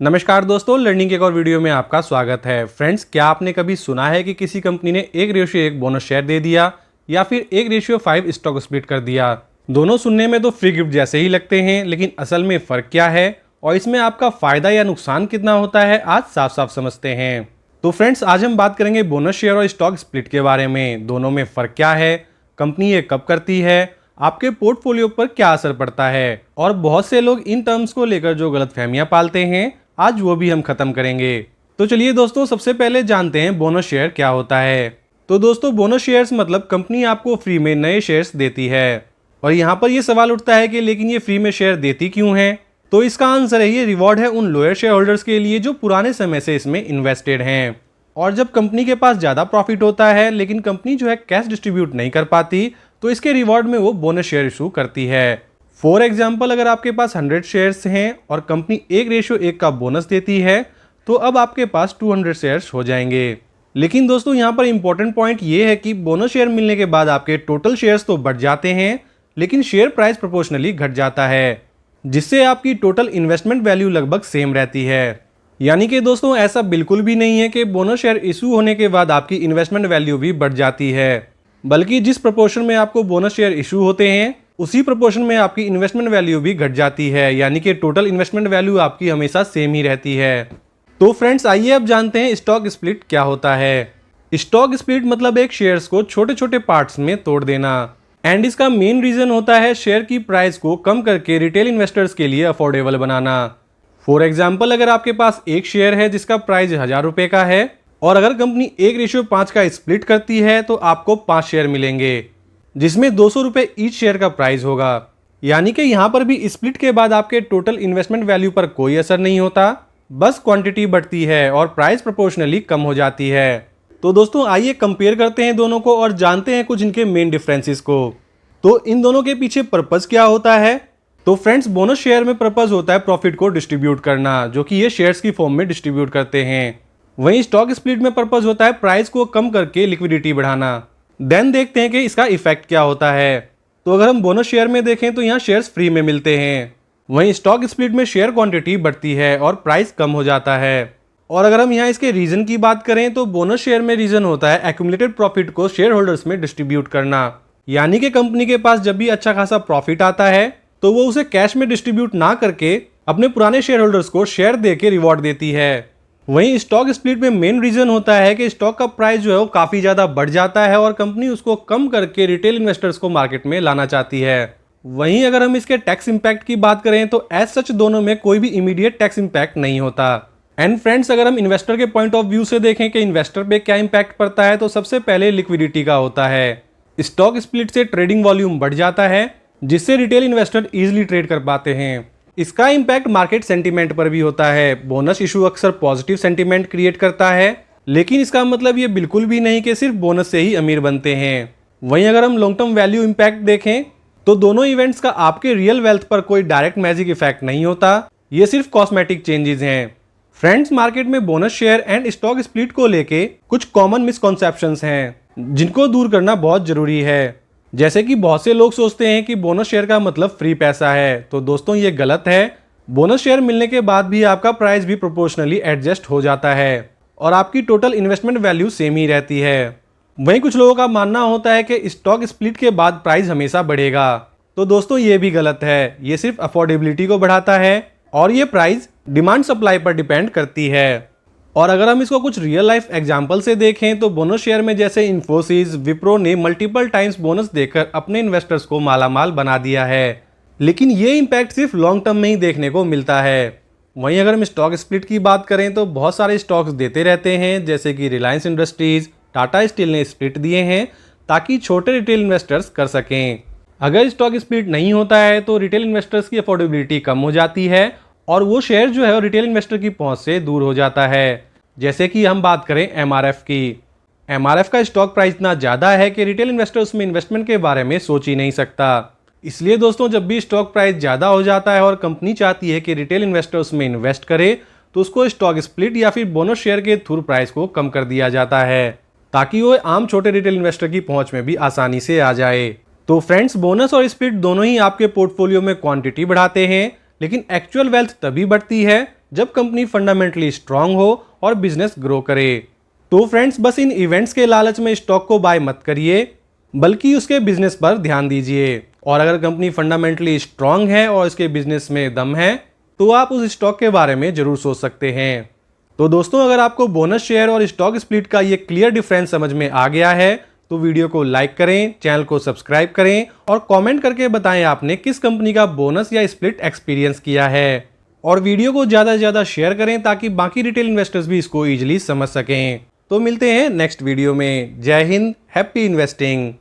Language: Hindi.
नमस्कार दोस्तों, लर्निंग के एक और वीडियो में आपका स्वागत है। फ्रेंड्स, क्या आपने कभी सुना है कि किसी कंपनी ने 1:1 बोनस शेयर दे दिया या फिर 1:5 स्टॉक स्प्लिट कर दिया? दोनों सुनने में तो फ्री गिफ्ट जैसे ही लगते हैं, लेकिन असल में फ़र्क क्या है और इसमें आपका फ़ायदा या नुकसान कितना होता है, आज साफ साफ समझते हैं। तो फ्रेंड्स, आज हम बात करेंगे बोनस शेयर और स्टॉक स्प्लिट के बारे में। दोनों में फ़र्क क्या है, कंपनी ये कब करती है, आपके पोर्टफोलियो पर क्या असर पड़ता है, और बहुत से लोग इन टर्म्स को लेकर जो गलतफहमियां पालते हैं, आज वो भी हम खत्म करेंगे। तो चलिए दोस्तों, सबसे पहले जानते हैं बोनस शेयर क्या होता है। तो दोस्तों, बोनस शेयर्स मतलब कंपनी आपको फ्री में नए शेयर्स देती है। और यहाँ पर ये सवाल उठता है कि लेकिन ये फ्री में शेयर देती क्यों है? तो इसका आंसर है, ये रिवॉर्ड है उन लोअर शेयर होल्डर्स के लिए जो पुराने समय से इसमें इन्वेस्टेड हैं। और जब कंपनी के पास ज़्यादा प्रॉफिट होता है लेकिन कंपनी जो है कैश डिस्ट्रीब्यूट नहीं कर पाती, तो इसके रिवॉर्ड में वो बोनस शेयर इशू करती है। फॉर एग्जाम्पल, अगर आपके पास 100 शेयर्स हैं और कंपनी 1:1 का बोनस देती है, तो अब आपके पास 200 शेयर्स हो जाएंगे। लेकिन दोस्तों, यहाँ पर इंपॉर्टेंट पॉइंट ये है कि बोनस शेयर मिलने के बाद आपके टोटल शेयर्स तो बढ़ जाते हैं, लेकिन शेयर प्राइस प्रोपोर्शनली घट जाता है, जिससे आपकी टोटल इन्वेस्टमेंट वैल्यू लगभग सेम रहती है। यानी कि दोस्तों, ऐसा बिल्कुल भी नहीं है कि बोनस शेयर इशू होने के बाद आपकी इन्वेस्टमेंट वैल्यू भी बढ़ जाती है, बल्कि जिस प्रोपोर्शन में आपको बोनस शेयर इशू होते हैं उसी प्रोपोर्शन में आपकी इन्वेस्टमेंट वैल्यू भी घट जाती है। यानी कि टोटल इन्वेस्टमेंट वैल्यू आपकी हमेशा सेम ही रहती है। तो फ्रेंड्स, आइए अब जानते हैं स्टॉक स्प्लिट क्या होता है। स्टॉक स्प्लिट मतलब एक शेयर्स को छोटे छोटे पार्ट्स में तोड़ देना, एंड इसका मेन रीजन होता है शेयर की प्राइस को कम करके रिटेल इन्वेस्टर्स के लिए अफोर्डेबल बनाना। फॉर एग्जाम्पल, अगर आपके पास एक शेयर है जिसका प्राइस 1000 रुपए का है, और अगर कंपनी 1:5 का स्प्लिट करती है, तो आपको 5 शेयर मिलेंगे, जिसमें 200 रुपए ईच शेयर का प्राइस होगा। यानी कि यहाँ पर भी स्प्लिट के बाद आपके टोटल इन्वेस्टमेंट वैल्यू पर कोई असर नहीं होता, बस क्वांटिटी बढ़ती है और प्राइस प्रोपोर्शनली कम हो जाती है। तो दोस्तों, आइए कंपेयर करते हैं दोनों को और जानते हैं कुछ इनके मेन डिफरेंसेस को। तो इन दोनों के पीछे पर्पस क्या होता है? तो फ्रेंड्स, बोनस शेयर में पर्पस होता है प्रॉफिट को डिस्ट्रीब्यूट करना, जो कि ये शेयर्स की फॉर्म में डिस्ट्रीब्यूट करते हैं। वहीं स्टॉक स्प्लिट में पर्पस होता है प्राइस को कम करके लिक्विडिटी बढ़ाना। देन देखते हैं कि इसका इफेक्ट क्या होता है। तो अगर हम बोनस शेयर में देखें तो यहाँ शेयर्स फ्री में मिलते हैं, वहीं स्टॉक स्प्लिट में शेयर क्वांटिटी बढ़ती है और प्राइस कम हो जाता है। और अगर हम यहाँ इसके रीजन की बात करें तो बोनस शेयर में रीजन होता है एक्यूमुलेटेड प्रॉफिट को शेयर होल्डर्स में डिस्ट्रीब्यूट करना। यानी कि कंपनी के पास जब भी अच्छा खासा प्रॉफिट आता है तो वो उसे कैश में डिस्ट्रीब्यूट ना करके अपने पुराने शेयर होल्डर्स को शेयर दे के रिवॉर्ड देती है। वहीं स्टॉक स्प्लिट में मेन रीजन होता है कि स्टॉक का प्राइस जो है वो काफी ज्यादा बढ़ जाता है और कंपनी उसको कम करके रिटेल इन्वेस्टर्स को मार्केट में लाना चाहती है। वहीं अगर हम इसके टैक्स इंपैक्ट की बात करें तो एज सच दोनों में कोई भी इमीडिएट टैक्स इंपैक्ट नहीं होता। एंड फ्रेंड्स, अगर हम इन्वेस्टर के पॉइंट ऑफ व्यू से देखें कि इन्वेस्टर पे क्या इंपैक्ट पड़ता है, तो सबसे पहले लिक्विडिटी का होता है। स्टॉक स्प्लिट से ट्रेडिंग वॉल्यूम बढ़ जाता है, जिससे रिटेल इन्वेस्टर इजिली ट्रेड कर पाते हैं। इसका इंपैक्ट मार्केट सेंटीमेंट पर भी होता है। बोनस इशू अक्सर पॉजिटिव सेंटीमेंट क्रिएट करता है, लेकिन इसका मतलब ये बिल्कुल भी नहीं कि सिर्फ बोनस से ही अमीर बनते हैं। वहीं अगर हम लॉन्ग टर्म वैल्यू इंपैक्ट देखें तो दोनों इवेंट्स का आपके रियल वेल्थ पर कोई डायरेक्ट मैजिक इफेक्ट नहीं होता, ये सिर्फ कॉस्मेटिक चेंजेस हैं। फ्रेंड्स, मार्केट में bonus share and stock split को लेके कुछ कॉमन मिसकॉन्सेप्शंस हैं जिनको दूर करना बहुत जरूरी है। जैसे कि बहुत से लोग सोचते हैं कि बोनस शेयर का मतलब फ्री पैसा है। तो दोस्तों, ये गलत है। बोनस शेयर मिलने के बाद भी आपका प्राइस भी प्रोपोर्शनली एडजस्ट हो जाता है और आपकी टोटल इन्वेस्टमेंट वैल्यू सेम ही रहती है। वहीं कुछ लोगों का मानना होता है कि स्टॉक स्प्लिट के बाद प्राइस हमेशा बढ़ेगा। तो दोस्तों, ये भी गलत है। ये सिर्फ अफोर्डेबिलिटी को बढ़ाता है और ये प्राइस डिमांड सप्लाई पर डिपेंड करती है। और अगर हम इसको कुछ रियल लाइफ एग्जांपल से देखें तो बोनस शेयर में जैसे इन्फोसिस, विप्रो ने मल्टीपल टाइम्स बोनस देकर अपने इन्वेस्टर्स को मालामाल बना दिया है, लेकिन ये इंपैक्ट सिर्फ लॉन्ग टर्म में ही देखने को मिलता है। वहीं अगर हम स्टॉक स्प्लिट की बात करें तो बहुत सारे स्टॉक्स देते रहते हैं, जैसे कि रिलायंस इंडस्ट्रीज, टाटा स्टील ने स्प्लिट दिए हैं ताकि छोटे रिटेल इन्वेस्टर्स कर सकें। अगर स्टॉक स्प्लिट नहीं होता है तो रिटेल इन्वेस्टर्स की अफोर्डेबिलिटी कम हो जाती है और वो शेयर जो है रिटेल इन्वेस्टर की पहुंच से दूर हो जाता है। जैसे कि हम बात करें एमआरएफ की। एमआरएफ का स्टॉक प्राइस इतना ज़्यादा है कि रिटेल इन्वेस्टर उसमें इन्वेस्टमेंट के बारे में सोच ही नहीं सकता। इसलिए दोस्तों, जब भी स्टॉक प्राइस ज़्यादा हो जाता है और कंपनी चाहती है कि रिटेल इन्वेस्टर उसमें इन्वेस्ट करे, तो उसको स्टॉक स्प्लिट या फिर बोनस शेयर के थ्रू प्राइस को कम कर दिया जाता है, ताकि वो आम छोटे रिटेल इन्वेस्टर की पहुंच में भी आसानी से आ जाए। तो फ्रेंड्स, बोनस और स्प्लिट दोनों ही आपके पोर्टफोलियो में क्वांटिटी बढ़ाते हैं, लेकिन एक्चुअल वेल्थ तभी बढ़ती है जब कंपनी फंडामेंटली स्ट्रांग हो और बिजनेस ग्रो करे। तो फ्रेंड्स, बस इन इवेंट्स के लालच में स्टॉक को बाय मत करिए, बल्कि उसके बिजनेस पर ध्यान दीजिए। और अगर कंपनी फंडामेंटली स्ट्रांग है और इसके बिजनेस में दम है, तो आप उस स्टॉक के बारे में जरूर सोच सकते हैं। तो दोस्तों, अगर आपको बोनस शेयर और स्टॉक स्प्लिट का ये क्लियर डिफरेंस समझ में आ गया है, तो वीडियो को लाइक करें, चैनल को सब्सक्राइब करें और कमेंट करके बताएं आपने किस कंपनी का बोनस या स्प्लिट एक्सपीरियंस किया है। और वीडियो को ज़्यादा से ज़्यादा शेयर करें ताकि बाकी रिटेल इन्वेस्टर्स भी इसको ईजिली समझ सकें। तो मिलते हैं नेक्स्ट वीडियो में। जय हिंद, हैप्पी इन्वेस्टिंग।